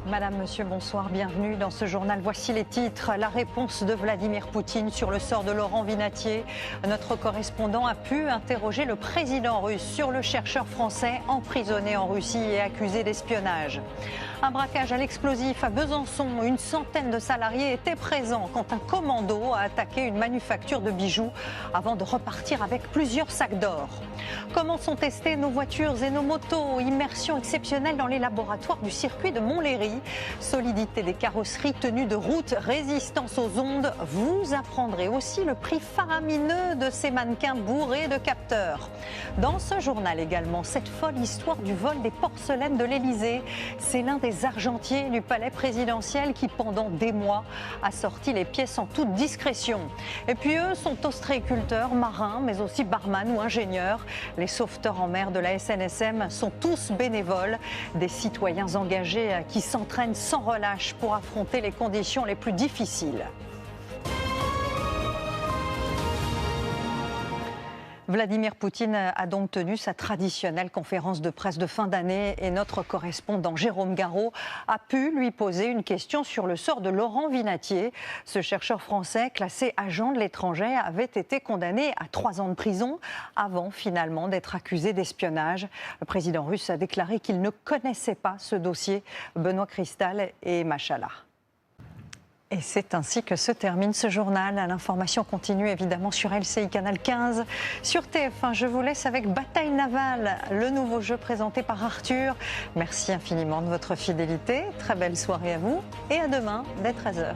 Madame, Monsieur, bonsoir, bienvenue dans ce journal. Voici les titres. La réponse de Vladimir Poutine sur le sort de Laurent Vinatier. Notre correspondant a pu interroger le président russe sur le chercheur français emprisonné en Russie et accusé d'espionnage. Un braquage à l'explosif à Besançon. Une centaine de salariés étaient présents quand un commando a attaqué une manufacture de bijoux avant de repartir avec plusieurs sacs d'or. Comment sont testées nos voitures et nos motos? Immersion exceptionnelle dans les laboratoires du circuit de Montlhéry. Solidité des carrosseries, tenue de route, résistance aux ondes. Vous apprendrez aussi le prix faramineux de ces mannequins bourrés de capteurs. Dans ce journal également, cette folle histoire du vol des porcelaines de l'Élysée. C'est l'un des argentiers du palais présidentiel qui, pendant des mois, a sorti les pièces en toute discrétion. Et puis eux sont ostréiculteurs, marins, mais aussi barman ou ingénieurs. Les sauveteurs en mer de la SNSM sont tous bénévoles, des citoyens engagés qui s'entraînent sans relâche pour affronter les conditions les plus difficiles. Vladimir Poutine a donc tenu sa traditionnelle conférence de presse de fin d'année et notre correspondant Jérôme Garraud a pu lui poser une question sur le sort de Laurent Vinatier. Ce chercheur français classé agent de l'étranger avait été condamné à 3 ans de prison avant finalement d'être accusé d'espionnage. Le président russe a déclaré qu'il ne connaissait pas ce dossier. Benoît Cristal et Machala. Et c'est ainsi que se termine ce journal. L'information continue évidemment sur LCI Canal 15. Sur TF1, je vous laisse avec Bataille navale, le nouveau jeu présenté par Arthur. Merci infiniment de votre fidélité. Très belle soirée à vous et à demain dès 13h.